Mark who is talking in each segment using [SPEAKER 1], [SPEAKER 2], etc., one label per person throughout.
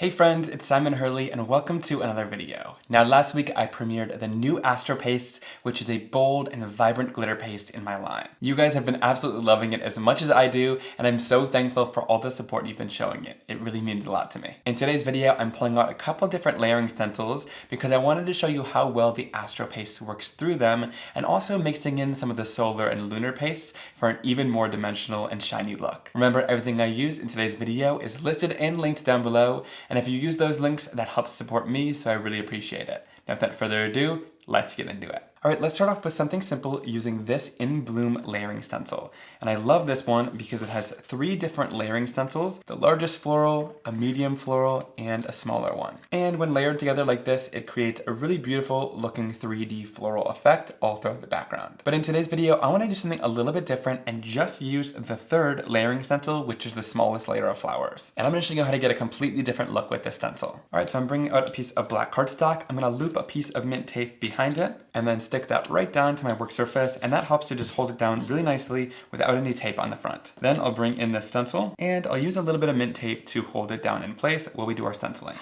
[SPEAKER 1] Hey friends, it's Simon Hurley and welcome to another video. Now last week I premiered the new Astro Paste, which is a bold and vibrant glitter paste in my line. You guys have been absolutely loving it as much as I do, and I'm so thankful for all the support you've been showing it. It really means a lot to me. In today's video, I'm pulling out a couple different layering stencils because I wanted to show you how well the Astro Paste works through them, and also mixing in some of the Solar and Lunar Pastes for an even more dimensional and shiny look. Remember, everything I use in today's video is listed and linked down below, and if you use those links, that helps support me, so I really appreciate it. Now without further ado, let's get into it. Alright, let's start off with something simple using this In Bloom layering stencil. And I love this one because it has 3 different layering stencils: the largest floral, a medium floral, and a smaller one. And when layered together like this, it creates a really beautiful looking 3D floral effect all throughout the background. But in today's video, I want to do something a little bit different and just use the 3rd layering stencil, which is the smallest layer of flowers. And I'm going to show you how to get a completely different look with this stencil. Alright, so I'm bringing out a piece of black cardstock. I'm going to loop a piece of mint tape behind it, and then stick that right down to my work surface, and that helps to just hold it down really nicely without any tape on the front. Then I'll bring in the stencil, and I'll use a little bit of mint tape to hold it down in place while we do our stenciling.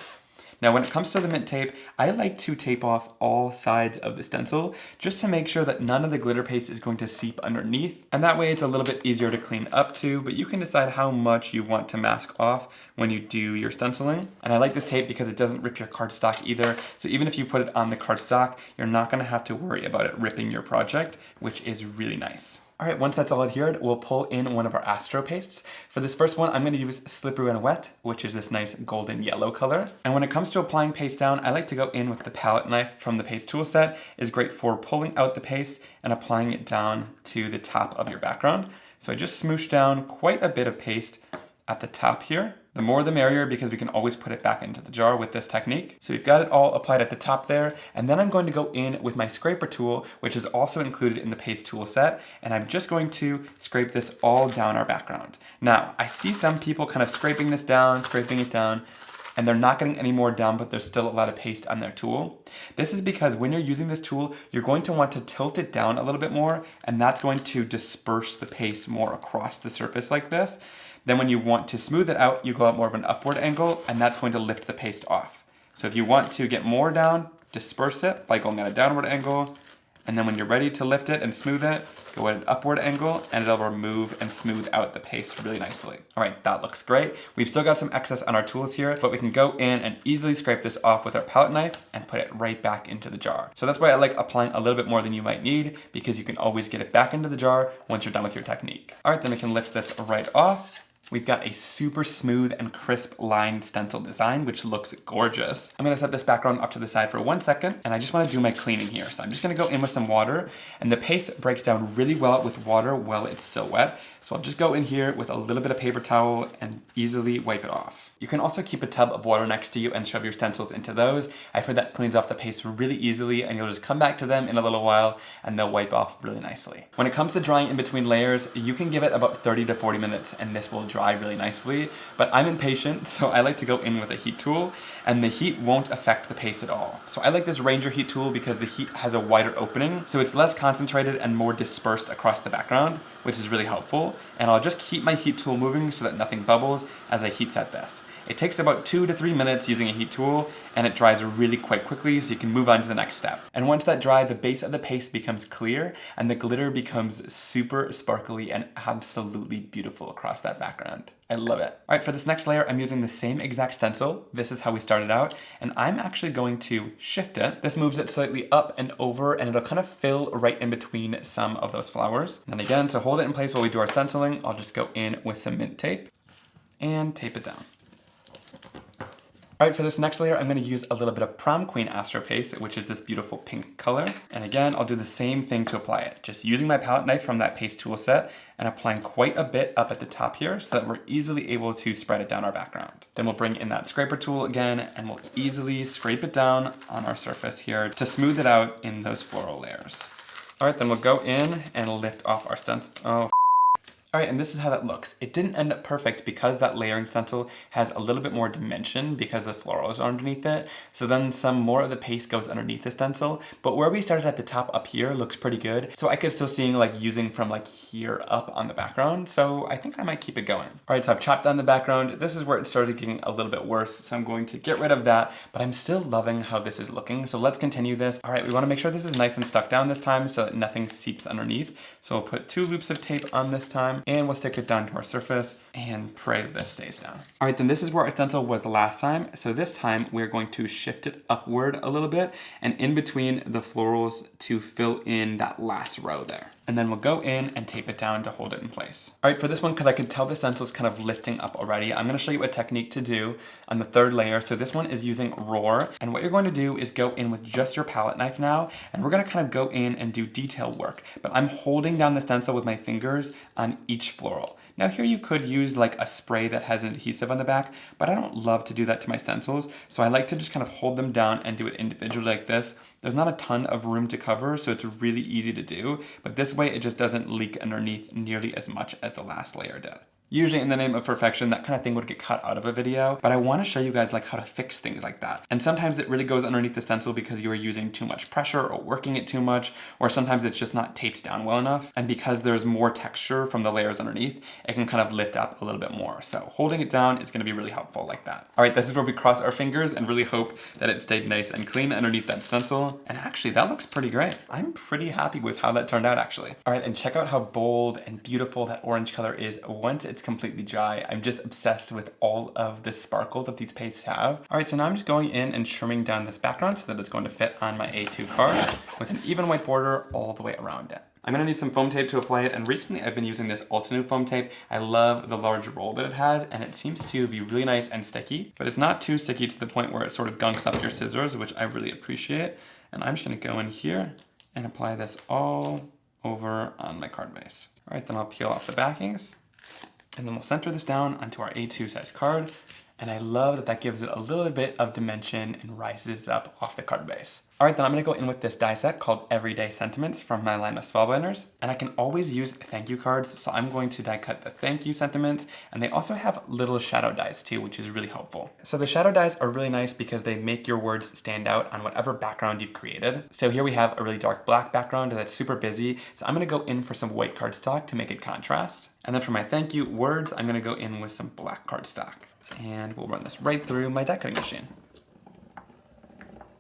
[SPEAKER 1] Now when it comes to the mint tape, I like to tape off all sides of the stencil just to make sure that none of the glitter paste is going to seep underneath, and that way it's a little bit easier to clean up to, but you can decide how much you want to mask off when you do your stenciling. And I like this tape because it doesn't rip your cardstock either, so even if you put it on the cardstock, you're not going to have to worry about it ripping your project, which is really nice. Alright, once that's all adhered, we'll pull in one of our Astro Pastes. For this first one, I'm going to use Slippery and Wet, which is this nice golden yellow color. And when it comes to applying paste down, I like to go in with the palette knife from the paste tool set. It's great for pulling out the paste and applying it down to the top of your background. So I just smoosh down quite a bit of paste at the top here. The more the merrier, because we can always put it back into the jar with this technique. So we've got it all applied at the top there, and then I'm going to go in with my scraper tool, which is also included in the paste tool set, and I'm just going to scrape this all down our background. Now, I see some people kind of scraping it down, and they're not getting any more down, but there's still a lot of paste on their tool. This is because when you're using this tool, you're going to want to tilt it down a little bit more, and that's going to disperse the paste more across the surface like this. Then when you want to smooth it out, you go at more of an upward angle, and that's going to lift the paste off. So if you want to get more down, disperse it by going at a downward angle, and then when you're ready to lift it and smooth it, go at an upward angle, and it'll remove and smooth out the paste really nicely. Alright, that looks great. We've still got some excess on our tools here, but we can go in and easily scrape this off with our palette knife and put it right back into the jar. So that's why I like applying a little bit more than you might need, because you can always get it back into the jar once you're done with your technique. Alright, then we can lift this right off. We've got a super smooth and crisp lined stencil design, which looks gorgeous. I'm gonna set this background up to the side for 1 second, and I just wanna do my cleaning here. So I'm just gonna go in with some water, and the paste breaks down really well with water while it's still wet. So I'll just go in here with a little bit of paper towel and easily wipe it off. You can also keep a tub of water next to you and shove your stencils into those. I've heard that cleans off the paste really easily, and you'll just come back to them in a little while and they'll wipe off really nicely. When it comes to drying in between layers, you can give it about 30 to 40 minutes and this will dry really nicely, but I'm impatient, so I like to go in with a heat tool, and the heat won't affect the paste at all. So I like this Ranger heat tool because the heat has a wider opening, so it's less concentrated and more dispersed across the background, which is really helpful. And I'll just keep my heat tool moving so that nothing bubbles as I heat set this. It takes about 2 to 3 minutes using a heat tool, and it dries really quite quickly, so you can move on to the next step. And once that dries, the base of the paste becomes clear, and the glitter becomes super sparkly and absolutely beautiful across that background. I love it. Alright, for this next layer, I'm using the same exact stencil. This is how we started out, and I'm actually going to shift it. This moves it slightly up and over, and it'll kind of fill right in between some of those flowers. And then again, to hold it in place while we do our stenciling, I'll just go in with some mint tape and tape it down. Alright, for this next layer, I'm going to use a little bit of Prom Queen Astro Paste, which is this beautiful pink color. And again, I'll do the same thing to apply it. Just using my palette knife from that paste tool set and applying quite a bit up at the top here so that we're easily able to spread it down our background. Then we'll bring in that scraper tool again, and we'll easily scrape it down on our surface here to smooth it out in those floral layers. Alright, then we'll go in and lift off our stencil. All right, and this is how that looks. It didn't end up perfect because that layering stencil has a little bit more dimension because the florals are underneath it. So then some more of the paste goes underneath the stencil, but where we started at the top up here looks pretty good. So I could still see like using from like here up on the background. So I think I might keep it going. All right, so I've chopped down the background. This is where it started getting a little bit worse. So I'm going to get rid of that, but I'm still loving how this is looking. So let's continue this. All right, we want to make sure this is nice and stuck down this time so that nothing seeps underneath. So we'll put 2 loops of tape on this time, and we'll stick it down to our surface and pray that this stays down. All right, then this is where our stencil was the last time. So this time we're going to shift it upward a little bit and in between the florals to fill in that last row there. And then we'll go in and tape it down to hold it in place. All right, for this one, because I can tell the stencil is kind of lifting up already, I'm gonna show you a technique to do on the 3rd layer. So this one is using Roar. And what you're going to do is go in with just your palette knife now, and we're gonna kind of go in and do detail work. But I'm holding down the stencil with my fingers on each floral. Now here you could use like a spray that has an adhesive on the back, but I don't love to do that to my stencils. So I like to just kind of hold them down and do it individually like this. There's not a ton of room to cover, so it's really easy to do, but this way it just doesn't leak underneath nearly as much as the last layer did. Usually in the name of perfection, that kind of thing would get cut out of a video, but I want to show you guys like how to fix things like that. And sometimes it really goes underneath the stencil because you are using too much pressure or working it too much, or sometimes it's just not taped down well enough. And because there's more texture from the layers underneath, it can kind of lift up a little bit more. So holding it down is going to be really helpful like that. All right, this is where we cross our fingers and really hope that it stayed nice and clean underneath that stencil. And actually that looks pretty great. I'm pretty happy with how that turned out actually. All right, and check out how bold and beautiful that orange color is once it's completely dry. I'm just obsessed with all of the sparkle that these pastes have. All right, so now I'm just going in and trimming down this background so that it's going to fit on my A2 card with an even white border all the way around it. I'm gonna need some foam tape to apply it, and recently I've been using this Altenew foam tape. I love the large roll that it has, and it seems to be really nice and sticky, but it's not too sticky to the point where it sort of gunks up your scissors, which I really appreciate. And I'm just gonna go in here and apply this all over on my card base. All right, then I'll peel off the backings. And then we'll center this down onto our A2 size card. And I love that that gives it a little bit of dimension and rises it up off the card base. All right, then I'm gonna go in with this die set called Everyday Sentiments from my line of spellbinders. And I can always use thank you cards, so I'm going to die cut the thank you sentiments. And they also have little shadow dies too, which is really helpful. So the shadow dies are really nice because they make your words stand out on whatever background you've created. So here we have a really dark black background that's super busy. So I'm gonna go in for some white cardstock to make it contrast. And then for my thank you words, I'm gonna go in with some black cardstock. And we'll run this right through my die cutting machine.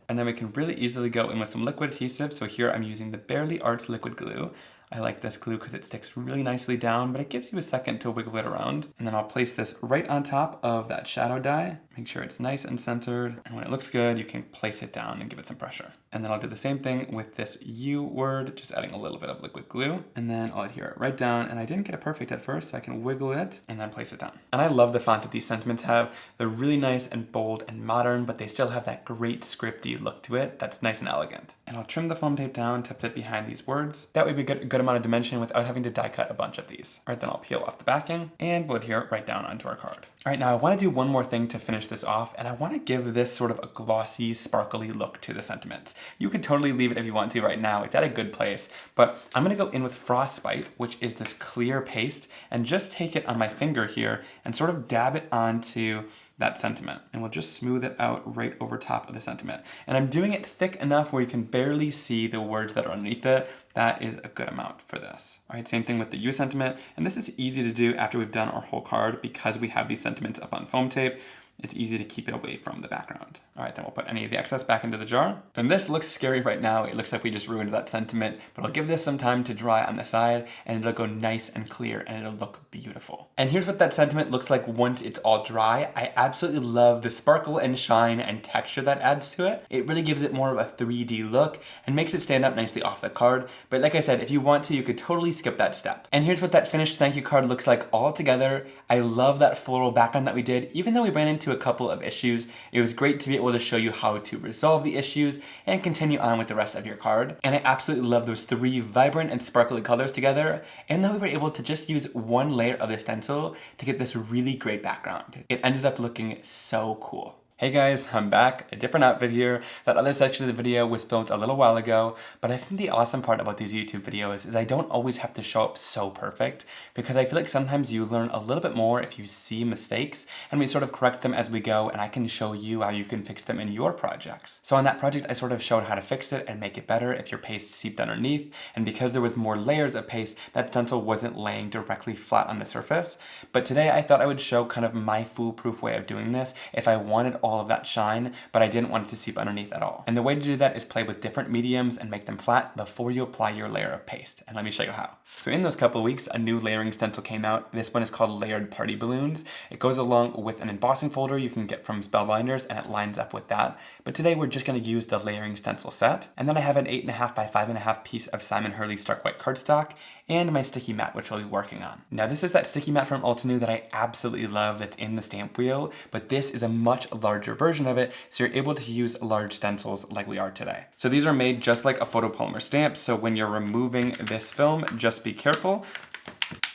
[SPEAKER 1] And then we can really easily go in with some liquid adhesive. So here I'm using the Barely Arts liquid glue. I like this glue because it sticks really nicely down, but it gives you a second to wiggle it around. And then I'll place this right on top of that shadow die. Make sure it's nice and centered. And when it looks good, you can place it down and give it some pressure. And then I'll do the same thing with this U word, just adding a little bit of liquid glue. And then I'll adhere it right down. And I didn't get it perfect at first, so I can wiggle it and then place it down. And I love the font that these sentiments have. They're really nice and bold and modern, but they still have that great scripty look to it that's nice and elegant. And I'll trim the foam tape down to fit behind these words. That way we get a good amount of dimension without having to die cut a bunch of these. All right, then I'll peel off the backing and we'll adhere it right down onto our card. All right, now I want to do one more thing to finish this off, and I want to give this sort of a glossy, sparkly look to the sentiments. You could totally leave it if you want to right now. It's at a good place, but I'm going to go in with Frostbite, which is this clear paste, and just take it on my finger here and sort of dab it onto that sentiment. And we'll just smooth it out right over top of the sentiment. And I'm doing it thick enough where you can barely see the words that are underneath it. That is a good amount for this. All right, same thing with the U sentiment. And this is easy to do after we've done our whole card because we have these sentiments up on foam tape. It's easy to keep it away from the background. All right, then we'll put any of the excess back into the jar. And this looks scary right now. It looks like we just ruined that sentiment, but I'll give this some time to dry on the side and it'll go nice and clear and it'll look beautiful. And here's what that sentiment looks like once it's all dry. I absolutely love the sparkle and shine and texture that adds to it. It really gives it more of a 3D look and makes it stand out nicely off the card. But like I said, if you want to, you could totally skip that step. And here's what that finished thank you card looks like all together. I love that floral background that we did. Even though we ran into a couple of issues, it was great to be able to show you how to resolve the issues and continue on with the rest of your card. And I absolutely love those 3 vibrant and sparkly colors together, and then we were able to just use one layer of the stencil to get this really great background. It ended up looking so cool. Hey guys, I'm back, a different outfit here. That other section of the video was filmed a little while ago, but I think the awesome part about these YouTube videos is I don't always have to show up so perfect, because I feel like sometimes you learn a little bit more if you see mistakes, and we sort of correct them as we go, and I can show you how you can fix them in your projects. So on that project, I sort of showed how to fix it and make it better if your paste seeped underneath, and because there was more layers of paste, that stencil wasn't laying directly flat on the surface. But today I thought I would show kind of my foolproof way of doing this if I wanted all of that shine, but I didn't want it to seep underneath at all. And the way to do that is play with different mediums and make them flat before you apply your layer of paste. And let me show you how. So in those couple of weeks, a new layering stencil came out. This one is called Layered Party Balloons. It goes along with an embossing folder you can get from Spellbinders, and it lines up with that. But today we're just going to use the layering stencil set. And then I have an 8.5 by 5.5 piece of Simon Hurley Stark White cardstock and my sticky mat, which I'll be working on. Now this is that sticky mat from Altenew that I absolutely love that's in the stamp wheel, but this is a much larger version of it, so you're able to use large stencils like we are today. So these are made just like a photopolymer stamp, so when you're removing this film, just be careful.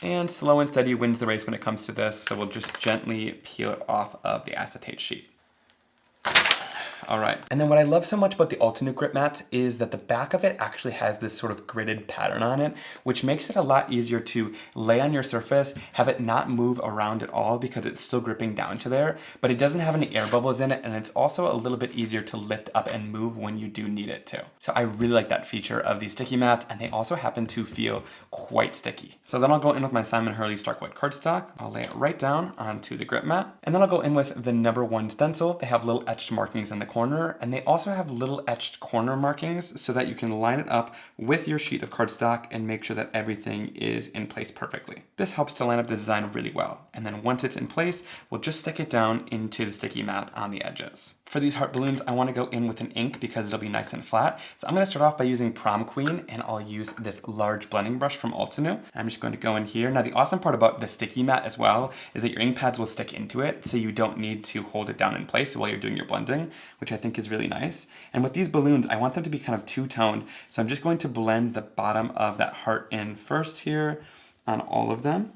[SPEAKER 1] And slow and steady wins the race when it comes to this, so we'll just gently peel it off of the acetate sheet. All right. And then what I love so much about the Altenew grip mat is that the back of it actually has this sort of gridded pattern on it, which makes it a lot easier to lay on your surface, have it not move around at all because it's still gripping down to there, but it doesn't have any air bubbles in it, and it's also a little bit easier to lift up and move when you do need it to. So I really like that feature of the sticky mat, and they also happen to feel quite sticky. So then I'll go in with my Simon Hurley Stark White cardstock. I'll lay it right down onto the grip mat, and then I'll go in with the #1 stencil. They have little etched markings in the corner, and they also have little etched corner markings so that you can line it up with your sheet of cardstock and make sure that everything is in place perfectly. This helps to line up the design really well, and then once it's in place, we'll just stick it down into the sticky mat on the edges. For these heart balloons, I want to go in with an ink because it'll be nice and flat. So I'm going to start off by using Prom Queen, and I'll use this large blending brush from Altenew. I'm just going to go in here. Now the awesome part about the sticky mat as well is that your ink pads will stick into it, so you don't need to hold it down in place while you're doing your blending, which I think is really nice. And with these balloons, I want them to be kind of two-toned, so I'm just going to blend the bottom of that heart in first here on all of them.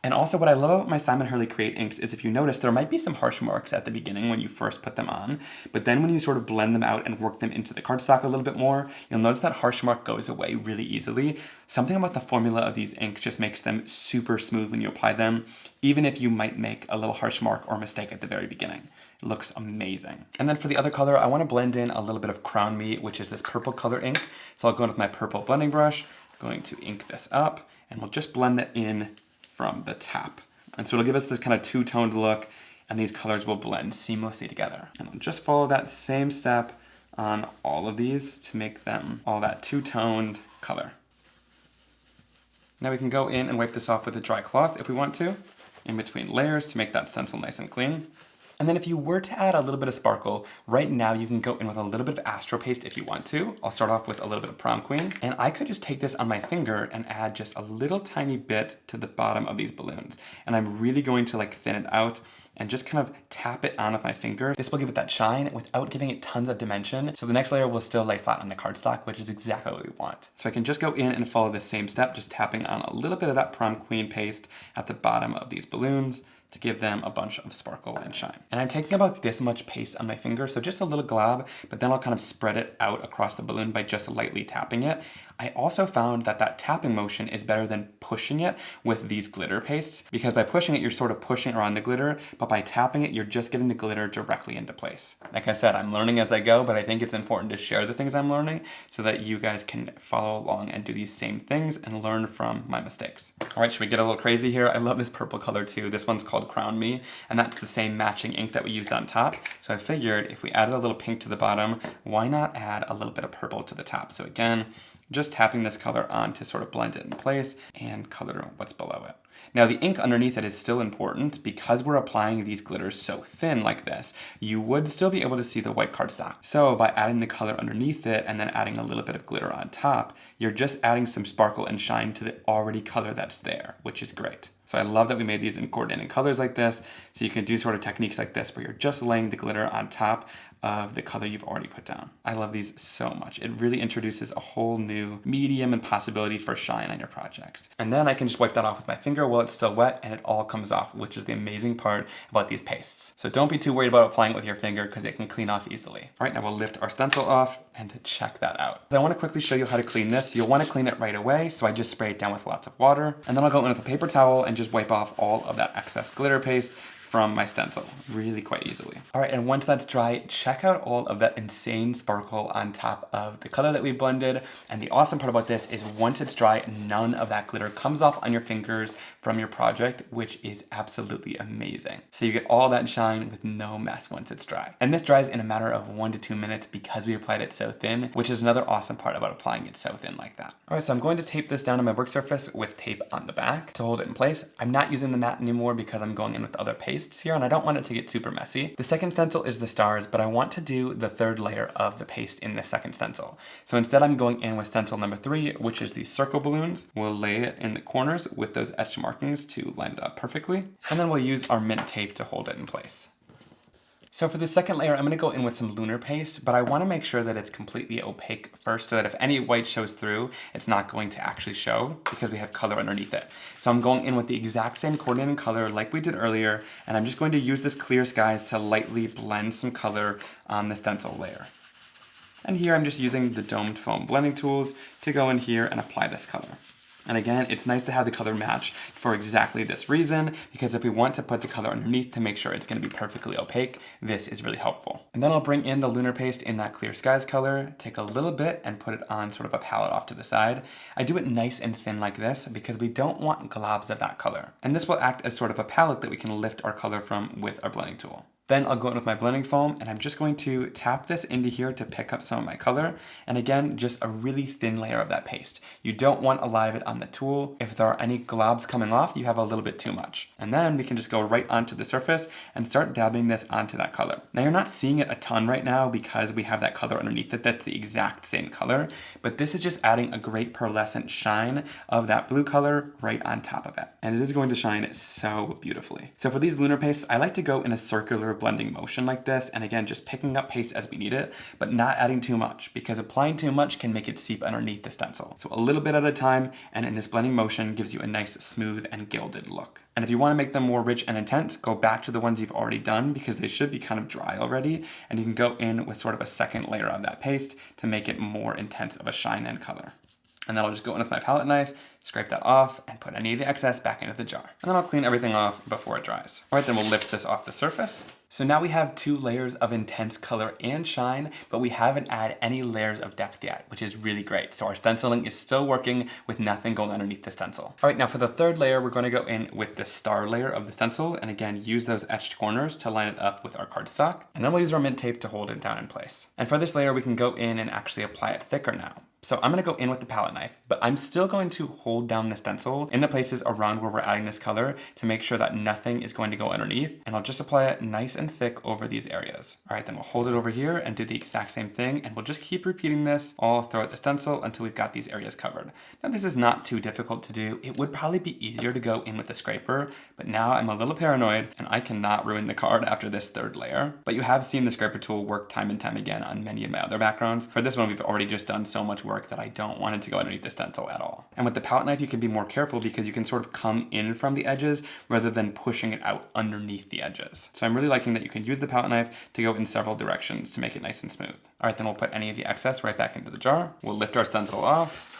[SPEAKER 1] And also what I love about my Simon Hurley Create inks is if you notice, there might be some harsh marks at the beginning when you first put them on, but then when you sort of blend them out and work them into the cardstock a little bit more, you'll notice that harsh mark goes away really easily. Something about the formula of these inks just makes them super smooth when you apply them, even if you might make a little harsh mark or mistake at the very beginning. It looks amazing. And then for the other color, I want to blend in a little bit of Crown Me, which is this purple color ink. So I'll go in with my purple blending brush, going to ink this up, and we'll just blend that in from the top. And so it'll give us this kind of two-toned look, and these colors will blend seamlessly together. And I'll just follow that same step on all of these to make them all that two-toned color. Now we can go in and wipe this off with a dry cloth if we want to, in between layers to make that stencil nice and clean. And then if you were to add a little bit of sparkle, right now you can go in with a little bit of Astro Paste if you want to. I'll start off with a little bit of Prom Queen, and I could just take this on my finger and add just a little tiny bit to the bottom of these balloons. And I'm really going to like thin it out and just kind of tap it on with my finger. This will give it that shine without giving it tons of dimension. So the next layer will still lay flat on the cardstock, which is exactly what we want. So I can just go in and follow the same step, just tapping on a little bit of that Prom Queen paste at the bottom of these balloons to give them a bunch of sparkle and shine. And I'm taking about this much paste on my finger, so just a little glob, but then I'll kind of spread it out across the balloon by just lightly tapping it. I also found that that tapping motion is better than pushing it with these glitter pastes, because by pushing it, you're sort of pushing around the glitter, but by tapping it, you're just getting the glitter directly into place. Like I said, I'm learning as I go, but I think it's important to share the things I'm learning so that you guys can follow along and do these same things and learn from my mistakes. All right, should we get a little crazy here? I love this purple color too. This one's called Crown Me, and that's the same matching ink that we used on top. So I figured if we added a little pink to the bottom, why not add a little bit of purple to the top? So again, just tapping this color on to sort of blend it in place and color what's below it. Now the ink underneath it is still important because we're applying these glitters so thin like this. You would still be able to see the white cardstock. So by adding the color underneath it and then adding a little bit of glitter on top, you're just adding some sparkle and shine to the already color that's there, which is great. So I love that we made these in coordinating colors like this, so you can do sort of techniques like this where you're just laying the glitter on top of the color you've already put down. I love these so much. It really introduces a whole new medium and possibility for shine on your projects. And then I can just wipe that off with my finger while it's still wet and it all comes off, which is the amazing part about these pastes. So don't be too worried about applying it with your finger because it can clean off easily. All right, now we'll lift our stencil off and check that out. So I want to quickly show you how to clean this. You'll want to clean it right away, so I just spray it down with lots of water, and then I'll go in with a paper towel and just wipe off all of that excess glitter paste from my stencil really quite easily. All right, and once that's dry, check out all of that insane sparkle on top of the color that we blended. And the awesome part about this is once it's dry, none of that glitter comes off on your fingers from your project, which is absolutely amazing. So you get all that shine with no mess once it's dry. And this dries in a matter of 1 to 2 minutes because we applied it so thin, which is another awesome part about applying it so thin like that. All right, so I'm going to tape this down on my work surface with tape on the back to hold it in place. I'm not using the mat anymore because I'm going in with other pastes here and I don't want it to get super messy. The second stencil is the stars, but I want to do the third layer of the paste in the second stencil. So instead I'm going in with stencil number 3, which is the circle balloons. We'll lay it in the corners with those etched markings to line it up perfectly. And then we'll use our mint tape to hold it in place. So for the second layer, I'm going to go in with some Lunar Paste, but I want to make sure that it's completely opaque first so that if any white shows through, it's not going to actually show because we have color underneath it. So I'm going in with the exact same coordinating color like we did earlier, and I'm just going to use this clear skies to lightly blend some color on the stencil layer. And here I'm just using the domed foam blending tools to go in here and apply this color. And again, it's nice to have the color match for exactly this reason, because if we want to put the color underneath to make sure it's going to be perfectly opaque, this is really helpful. And then I'll bring in the Lunar Paste in that clear skies color, take a little bit and put it on sort of a palette off to the side. I do it nice and thin like this because we don't want globs of that color. And this will act as sort of a palette that we can lift our color from with our blending tool. Then I'll go in with my blending foam and I'm just going to tap this into here to pick up some of my color. And again, just a really thin layer of that paste. You don't want a lot of it on the tool. If there are any globs coming off, you have a little bit too much. And then we can just go right onto the surface and start dabbing this onto that color. Now you're not seeing it a ton right now because we have that color underneath it that's the exact same color, but this is just adding a great pearlescent shine of that blue color right on top of it. And it is going to shine so beautifully. So for these Lunar Pastes, I like to go in a circular blending motion like this, and again just picking up paste as we need it, but not adding too much because applying too much can make it seep underneath the stencil. So a little bit at a time, and in this blending motion gives you a nice smooth and gilded look. And if you want to make them more rich and intense, go back to the ones you've already done because they should be kind of dry already, and you can go in with sort of a second layer of that paste to make it more intense of a shine and color. And then I'll just go in with my palette knife, scrape that off, and put any of the excess back into the jar. And then I'll clean everything off before it dries. All right, then we'll lift this off the surface. So now we have 2 layers of intense color and shine, but we haven't added any layers of depth yet, which is really great. So our stenciling is still working with nothing going underneath the stencil. All right, now for the third layer, we're going to go in with the star layer of the stencil, and again, use those etched corners to line it up with our cardstock. And then we'll use our mint tape to hold it down in place. And for this layer, we can go in and actually apply it thicker now. So I'm going to go in with the palette knife, but I'm still going to hold down the stencil in the places around where we're adding this color to make sure that nothing is going to go underneath, and I'll just apply it nice and thick over these areas. All right, then we'll hold it over here and do the exact same thing, and we'll just keep repeating this all throughout the stencil until we've got these areas covered. Now this is not too difficult to do. It would probably be easier to go in with the scraper, but now I'm a little paranoid and I cannot ruin the card after this third layer. But you have seen the scraper tool work time and time again on many of my other backgrounds. For this one, we've already just done so much work that I don't want it to go underneath the stencil at all. And with the palette knife, you can be more careful because you can sort of come in from the edges rather than pushing it out underneath the edges. So I'm really liking that you can use the palette knife to go in several directions to make it nice and smooth. All right, then we'll put any of the excess right back into the jar. We'll lift our stencil off.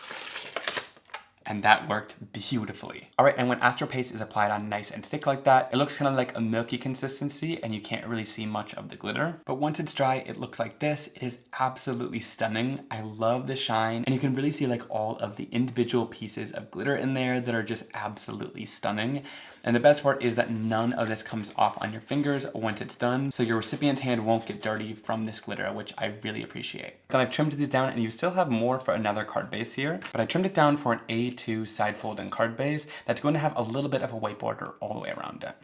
[SPEAKER 1] And that worked beautifully. All right, and when Astro Paste is applied on nice and thick like that, it looks kind of like a milky consistency and you can't really see much of the glitter. But once it's dry, it looks like this. It is absolutely stunning. I love the shine, and you can really see like all of the individual pieces of glitter in there that are just absolutely stunning. And the best part is that none of this comes off on your fingers once it's done, so your recipient's hand won't get dirty from this glitter, which I really appreciate. Then I've trimmed these down, and you still have more for another card base here, but I trimmed it down for an A2 side folding card base that's going to have a little bit of a white border all the way around it.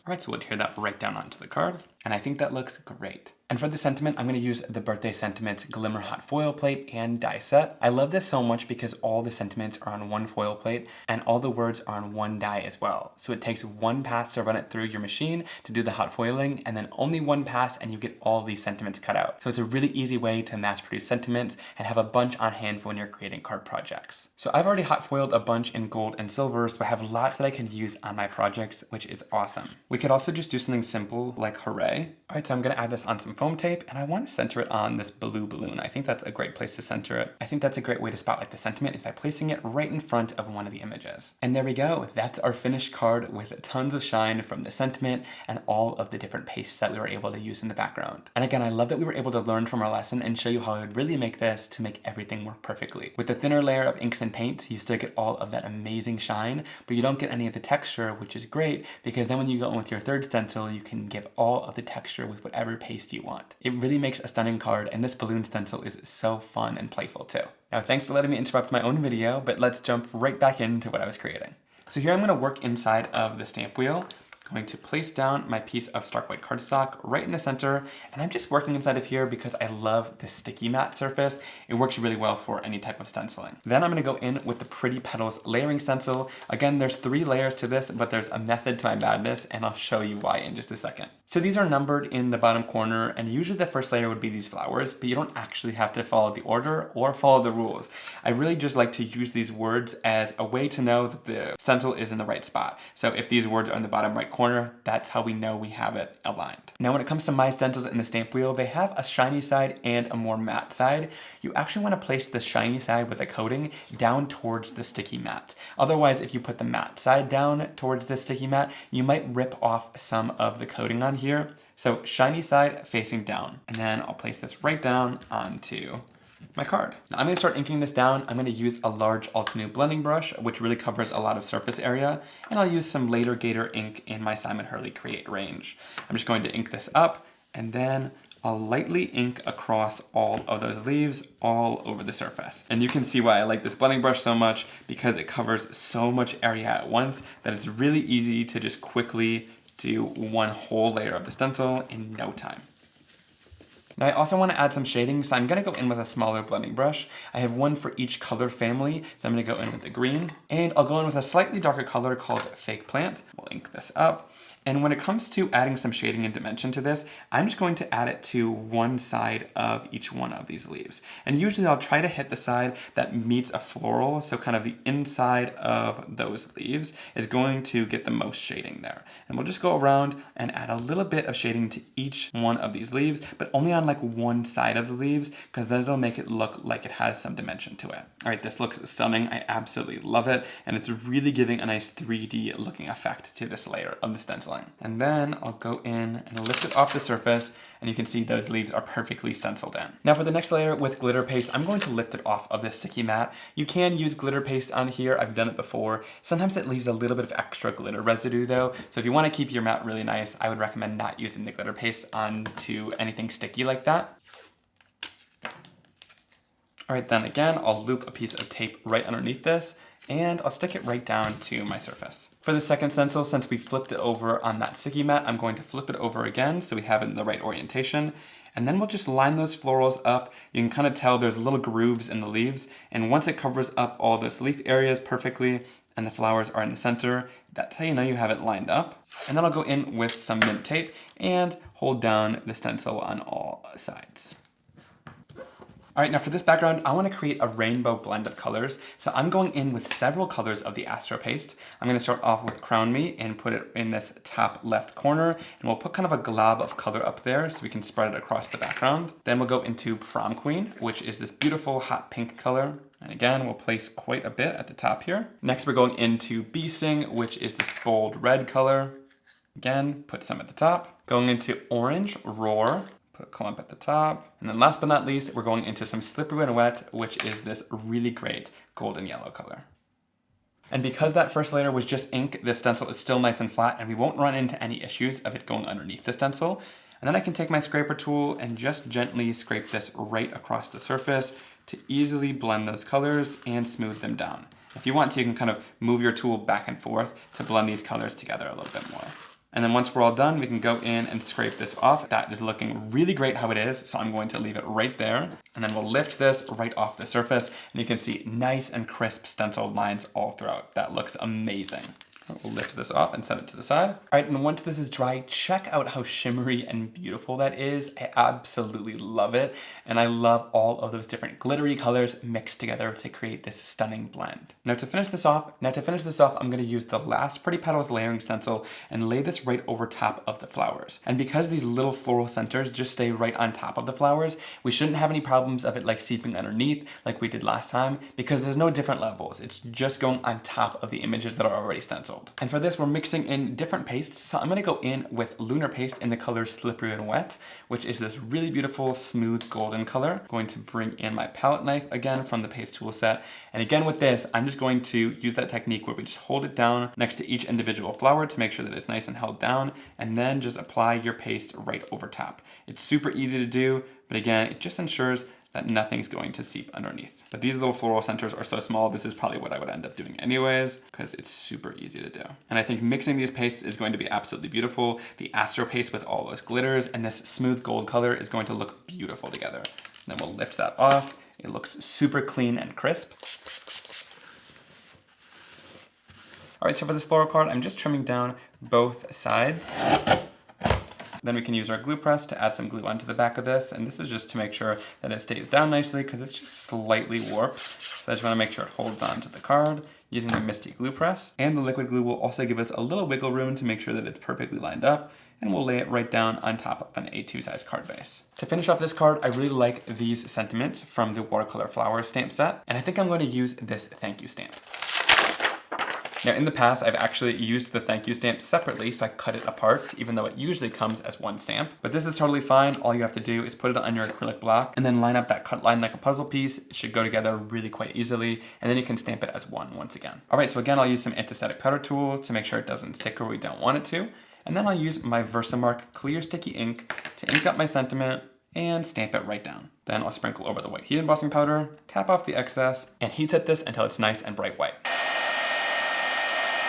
[SPEAKER 1] All right, so we'll adhere that right down onto the card. And I think that looks great. And for the sentiment, I'm going to use the Birthday Sentiments Glimmer Hot Foil Plate and die set. I love this so much because all the sentiments are on one foil plate and all the words are on one die as well. So it takes one pass to run it through your machine to do the hot foiling, and then only one pass and you get all these sentiments cut out. So it's a really easy way to mass produce sentiments and have a bunch on hand for when you're creating card projects. So I've already hot foiled a bunch in gold and silver, so I have lots that I can use on my projects, which is awesome. We could also just do something simple like Hurley. All right, so I'm going to add this on some foam tape, and I want to center it on this blue balloon. I think that's a great place to center it. I think that's a great way to spotlight the sentiment is by placing it right in front of one of the images. And there we go. That's our finished card with tons of shine from the sentiment and all of the different pastes that we were able to use in the background. And again, I love that we were able to learn from our lesson and show you how I would really make this to make everything work perfectly. With the thinner layer of inks and paints, you still get all of that amazing shine, but you don't get any of the texture, which is great because then when you go in with your third stencil, you can give all of the texture with whatever paste you want. It really makes a stunning card, and this balloon stencil is so fun and playful too. Now, thanks for letting me interrupt my own video, but let's jump right back into what I was creating. So here I'm going to work inside of the stamp wheel. I'm going to place down my piece of stark white cardstock right in the center, and I'm just working inside of here because I love the sticky matte surface. It works really well for any type of stenciling. Then I'm going to go in with the Pretty Petals layering stencil. Again, there's 3 layers to this, but there's a method to my madness, and I'll show you why in just a second. So these are numbered in the bottom corner, and usually the first layer would be these flowers, but you don't actually have to follow the order or follow the rules. I really just like to use these words as a way to know that the stencil is in the right spot. So if these words are in the bottom right corner, that's how we know we have it aligned. Now when it comes to my stencils in the stamp wheel, they have a shiny side and a more matte side. You actually want to place the shiny side with a coating down towards the sticky matte. Otherwise, if you put the matte side down towards the sticky matte, you might rip off some of the coating on here. So shiny side facing down. And then I'll place this right down onto my card. Now I'm going to start inking this down. I'm going to use a large Altenew blending brush, which really covers a lot of surface area, and I'll use some Later Gator ink in my Simon Hurley Create range. I'm just going to ink this up, and then I'll lightly ink across all of those leaves all over the surface. And you can see why I like this blending brush so much, because it covers so much area at once that it's really easy to just quickly do one whole layer of the stencil in no time. Now I also want to add some shading, so I'm going to go in with a smaller blending brush. I have one for each color family, so I'm going to go in with the green, and I'll go in with a slightly darker color called Fake Plant. We'll ink this up. And when it comes to adding some shading and dimension to this, I'm just going to add it to one side of each one of these leaves. And usually I'll try to hit the side that meets a floral, so kind of the inside of those leaves is going to get the most shading there. And we'll just go around and add a little bit of shading to each one of these leaves, but only on like one side of the leaves, because then it'll make it look like it has some dimension to it. All right, this looks stunning. I absolutely love it. And it's really giving a nice 3D looking effect to this layer of the stencil. And then I'll go in and lift it off the surface, and you can see those leaves are perfectly stenciled in. Now for the next layer with glitter paste, I'm going to lift it off of this sticky mat. You can use glitter paste on here. I've done it before. Sometimes it leaves a little bit of extra glitter residue though, so if you want to keep your mat really nice, I would recommend not using the glitter paste onto anything sticky like that. All right, then again, I'll loop a piece of tape right underneath this, and I'll stick it right down to my surface. For the second stencil, since we flipped it over on that sticky mat, I'm going to flip it over again so we have it in the right orientation. And then we'll just line those florals up. You can kind of tell there's little grooves in the leaves, and once it covers up all those leaf areas perfectly and the flowers are in the center, that's how you know you have it lined up. And then I'll go in with some mint tape and hold down the stencil on all sides. All right, now for this background, I want to create a rainbow blend of colors. So I'm going in with several colors of the Astro Paste. I'm going to start off with Crown Me and put it in this top left corner. And we'll put kind of a glob of color up there so we can spread it across the background. Then we'll go into Prom Queen, which is this beautiful hot pink color. And again, we'll place quite a bit at the top here. Next, we're going into Bee Sting, which is this bold red color. Again, put some at the top. Going into Orange, Roar. Put a clump at the top. And then last but not least, we're going into some Slippery When Wet, which is this really great golden yellow color. And because that first layer was just ink, this stencil is still nice and flat, and we won't run into any issues of it going underneath the stencil. And then I can take my scraper tool and just gently scrape this right across the surface to easily blend those colors and smooth them down. If you want to, you can kind of move your tool back and forth to blend these colors together a little bit more. And then once we're all done, we can go in and scrape this off. That is looking really great how it is, so I'm going to leave it right there. And then we'll lift this right off the surface, and you can see nice and crisp stenciled lines all throughout. That looks amazing. We'll lift this off and set it to the side. All right, and once this is dry, check out how shimmery and beautiful that is. I absolutely love it. And I love all of those different glittery colors mixed together to create this stunning blend. Now to finish this off, I'm gonna use the last Pretty Petals layering stencil and lay this right over top of the flowers. And because these little floral centers just stay right on top of the flowers, we shouldn't have any problems of it like seeping underneath like we did last time, because there's no different levels. It's just going on top of the images that are already stenciled. And for this, we're mixing in different pastes. So I'm gonna go in with Lunar Paste in the color Slippery and Wet, which is this really beautiful, smooth golden color. I'm going to bring in my palette knife again from the paste tool set. And again with this, I'm just going to use that technique where we just hold it down next to each individual flower to make sure that it's nice and held down, and then just apply your paste right over top. It's super easy to do, but again, it just ensures that nothing's going to seep underneath. But these little floral centers are so small, this is probably what I would end up doing anyways, because it's super easy to do. And I think mixing these pastes is going to be absolutely beautiful. The Astro Paste with all those glitters and this smooth gold color is going to look beautiful together. And then we'll lift that off. It looks super clean and crisp. All right, so for this floral card, I'm just trimming down both sides. Then we can use our glue press to add some glue onto the back of this. And this is just to make sure that it stays down nicely because it's just slightly warped. So I just wanna make sure it holds on to the card using the Misty glue press. And the liquid glue will also give us a little wiggle room to make sure that it's perfectly lined up. And we'll lay it right down on top of an A2 size card base. To finish off this card, I really like these sentiments from the Watercolor Flowers stamp set. And I think I'm going to use this thank you stamp. Now in the past, I've actually used the thank you stamp separately, so I cut it apart, even though it usually comes as one stamp. But this is totally fine. All you have to do is put it on your acrylic block and then line up that cut line like a puzzle piece. It should go together really quite easily, and then you can stamp it as one once again. All right, so again, I'll use some antiseptic powder tool to make sure it doesn't stick where we don't want it to. And then I'll use my Versamark clear sticky ink to ink up my sentiment and stamp it right down. Then I'll sprinkle over the white heat embossing powder, tap off the excess, and heat set this until it's nice and bright white.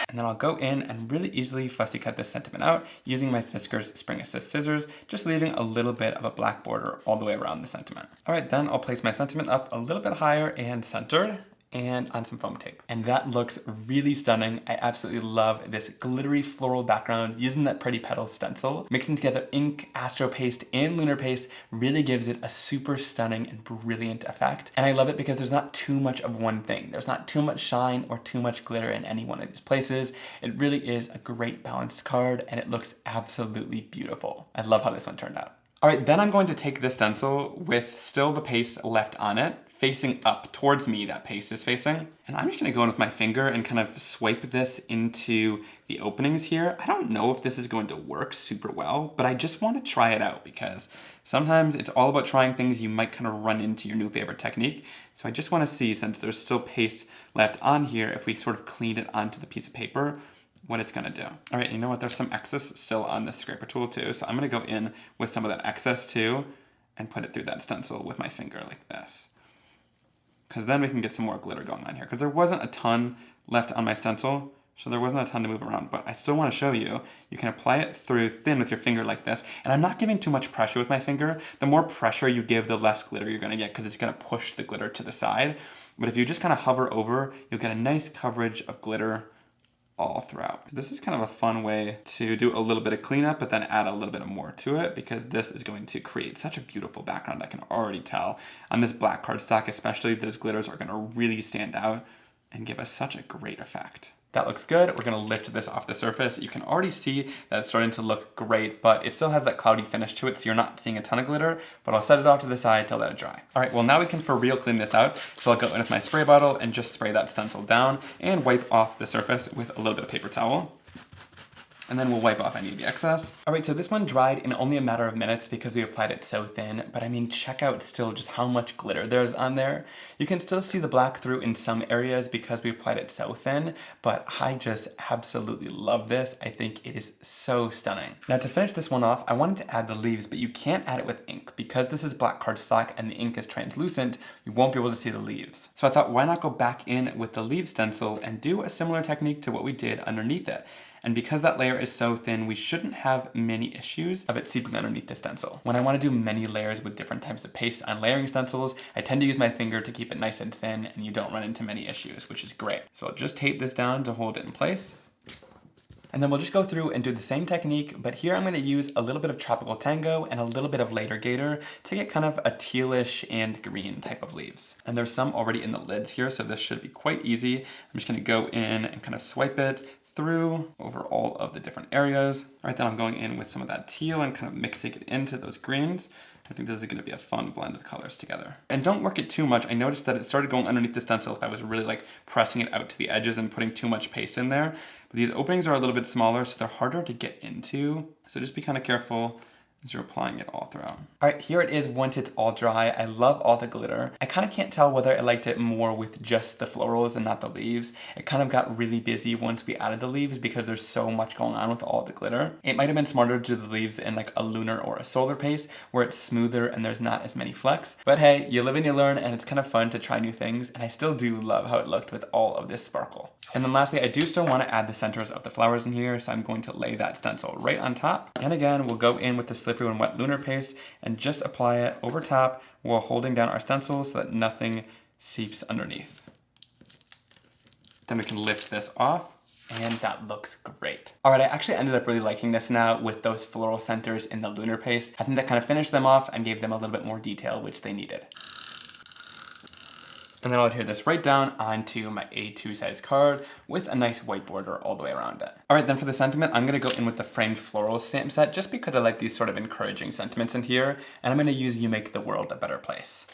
[SPEAKER 1] And then I'll go in and really easily fussy cut this sentiment out using my Fiskars Spring Assist scissors, just leaving a little bit of a black border all the way around the sentiment. All right, then I'll place my sentiment up a little bit higher and centered, and on some foam tape. And that looks really stunning. I absolutely love this glittery floral background using that Pretty Petals stencil. Mixing together ink, Astro Paste, and Lunar Paste really gives it a super stunning and brilliant effect. And I love it because there's not too much of one thing. There's not too much shine or too much glitter in any one of these places. It really is a great balanced card, and it looks absolutely beautiful. I love how this one turned out. All right, then I'm going to take this stencil with still the paste left on it, facing up towards me, that paste is facing. And I'm just gonna go in with my finger and kind of swipe this into the openings here. I don't know if this is going to work super well, but I just wanna try it out because sometimes it's all about trying things you might kind of run into your new favorite technique. So I just wanna see, since there's still paste left on here, if we sort of clean it onto the piece of paper, what it's gonna do. All right, you know what? There's some excess still on this scraper tool too. So I'm gonna go in with some of that excess too and put it through that stencil with my finger like this. Because then we can get some more glitter going on here. Because there wasn't a ton left on my stencil, so there wasn't a ton to move around, but I still want to show you, you can apply it through thin with your finger like this, and I'm not giving too much pressure with my finger. The more pressure you give, the less glitter you're going to get, because it's going to push the glitter to the side. But if you just kind of hover over, you'll get a nice coverage of glitter all throughout. This is kind of a fun way to do a little bit of cleanup, but then add a little bit more to it, because this is going to create such a beautiful background. I can already tell on this black cardstock, especially, those glitters are going to really stand out and give us such a great effect. That looks good. We're gonna lift this off the surface. You can already see that it's starting to look great, but it still has that cloudy finish to it, so you're not seeing a ton of glitter, but I'll set it off to the side to let it dry. All right, well now we can for real clean this out. So I'll go in with my spray bottle and just spray that stencil down and wipe off the surface with a little bit of paper towel. And then we'll wipe off any of the excess. All right, so this one dried in only a matter of minutes because we applied it so thin, but I mean, check out still just how much glitter there's on there. You can still see the black through in some areas because we applied it so thin, but I just absolutely love this. I think it is so stunning. Now to finish this one off, I wanted to add the leaves, but you can't add it with ink. Because this is black cardstock and the ink is translucent, you won't be able to see the leaves. So I thought, why not go back in with the leaf stencil and do a similar technique to what we did underneath it. And because that layer is so thin, we shouldn't have many issues of it seeping underneath the stencil. When I want to do many layers with different types of paste on layering stencils, I tend to use my finger to keep it nice and thin, and you don't run into many issues, which is great. So I'll just tape this down to hold it in place. And then we'll just go through and do the same technique, but here I'm going to use a little bit of Tropical Tango and a little bit of Later Gator to get kind of a tealish and green type of leaves. And there's some already in the lids here, so this should be quite easy. I'm just going to go in and kind of swipe it through over all of the different areas. All right, then I'm going in with some of that teal and kind of mixing it into those greens. I think this is going to be a fun blend of colors together. And don't work it too much. I noticed that it started going underneath the stencil if I was really like pressing it out to the edges and putting too much paste in there. But these openings are a little bit smaller, so they're harder to get into. So just be kind of careful as you're applying it all throughout. All right, here it is once it's all dry. I love all the glitter. I kind of can't tell whether I liked it more with just the florals and not the leaves. It kind of got really busy once we added the leaves because there's so much going on with all the glitter. It might have been smarter to do the leaves in like a lunar or a solar paste where it's smoother and there's not as many flecks. But hey, you live and you learn, and it's kind of fun to try new things. And I still do love how it looked with all of this sparkle. And then lastly, I do still want to add the centers of the flowers in here, so I'm going to lay that stencil right on top. And again, we'll go in with the slippery and wet Lunar Paste and just apply it over top while holding down our stencil so that nothing seeps underneath. Then we can lift this off, and that looks great. All right, I actually ended up really liking this now with those floral centers in the Lunar Paste. I think that kind of finished them off and gave them a little bit more detail, which they needed. And then I'll adhere this right down onto my A2 size card with a nice white border all the way around it. All right, then for the sentiment, I'm gonna go in with the framed floral stamp set just because I like these sort of encouraging sentiments in here. And I'm gonna use "You Make the World a Better Place."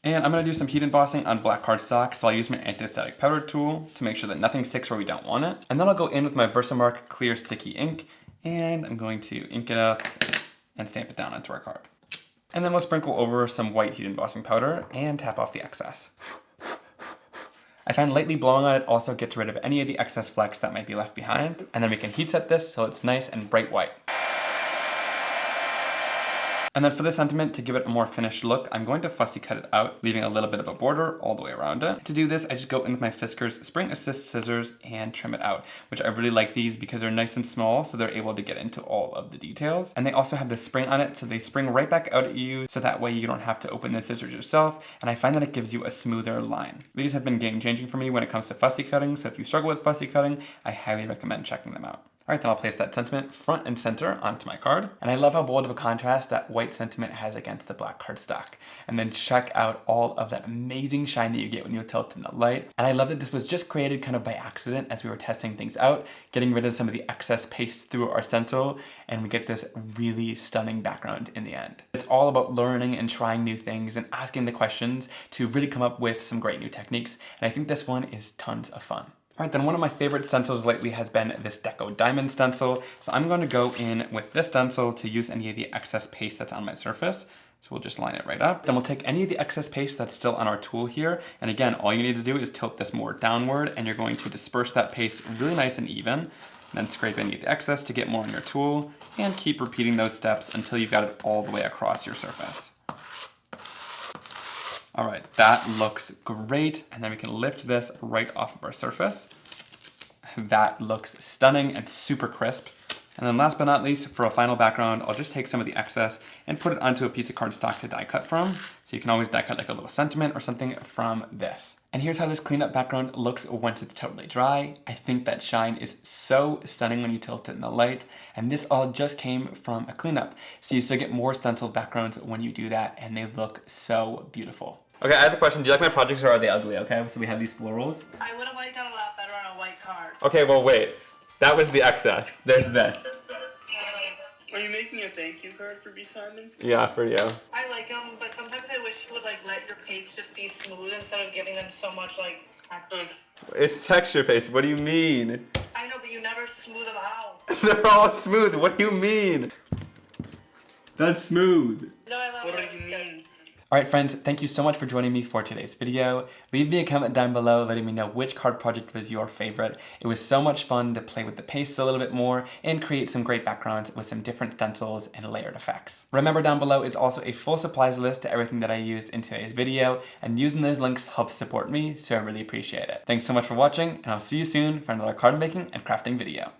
[SPEAKER 1] And I'm gonna do some heat embossing on black cardstock, so I'll use my anti-static powder tool to make sure that nothing sticks where we don't want it. And then I'll go in with my Versamark clear sticky ink, and I'm going to ink it up and stamp it down onto our card. And then we'll sprinkle over some white heat embossing powder and tap off the excess. I find lightly blowing on it also gets rid of any of the excess flecks that might be left behind. And then we can heat set this so it's nice and bright white. And then for the sentiment, to give it a more finished look, I'm going to fussy cut it out, leaving a little bit of a border all the way around it. To do this, I just go in with my Fiskars Spring Assist scissors and trim it out, which I really like these because they're nice and small, so they're able to get into all of the details. And they also have this spring on it, so they spring right back out at you, so that way you don't have to open the scissors yourself, and I find that it gives you a smoother line. These have been game-changing for me when it comes to fussy cutting, so if you struggle with fussy cutting, I highly recommend checking them out. All right, then I'll place that sentiment front and center onto my card. And I love how bold of a contrast that white sentiment has against the black cardstock. And then check out all of that amazing shine that you get when you tilt in the light. And I love that this was just created kind of by accident as we were testing things out, getting rid of some of the excess paste through our stencil, and we get this really stunning background in the end. It's all about learning and trying new things and asking the questions to really come up with some great new techniques. And I think this one is tons of fun. All right, then one of my favorite stencils lately has been this Deco Diamond stencil. So I'm going to go in with this stencil to use any of the excess paste that's on my surface. So we'll just line it right up. Then we'll take any of the excess paste that's still on our tool here. And again, all you need to do is tilt this more downward, and you're going to disperse that paste really nice and even. And then scrape any of the excess to get more on your tool, and keep repeating those steps until you've got it all the way across your surface. All right, that looks great. And then we can lift this right off of our surface. That looks stunning and super crisp. And then last but not least, for a final background, I'll just take some of the excess and put it onto a piece of cardstock to die cut from. So you can always die cut like a little sentiment or something from this. And here's how this cleanup background looks once it's totally dry. I think that shine is so stunning when you tilt it in the light. And this all just came from a cleanup. So you still get more stenciled backgrounds when you do that, and they look so beautiful. Okay, I have a question. Do you like my projects or are they ugly? Okay, so we have these florals.
[SPEAKER 2] I would have liked that a lot better on a white card.
[SPEAKER 1] Okay, well wait. That was the excess. There's this.
[SPEAKER 3] Are you making a thank you card for B. Simon?
[SPEAKER 1] Yeah, for you.
[SPEAKER 2] I like them, but sometimes I wish you would like let your paste just be smooth instead of giving them so much like texture.
[SPEAKER 1] It's texture paste. What do you mean?
[SPEAKER 2] I know, but you never smooth them out.
[SPEAKER 1] They're all smooth. What do you mean? That's smooth.
[SPEAKER 2] No, I love
[SPEAKER 3] What
[SPEAKER 2] it.
[SPEAKER 3] do you mean?
[SPEAKER 1] Alright friends, thank you so much for joining me for today's video. Leave me a comment down below letting me know which card project was your favorite. It was so much fun to play with the pastes a little bit more and create some great backgrounds with some different stencils and layered effects. Remember, down below is also a full supplies list to everything that I used in today's video, and using those links helps support me, so I really appreciate it. Thanks so much for watching, and I'll see you soon for another card making and crafting video.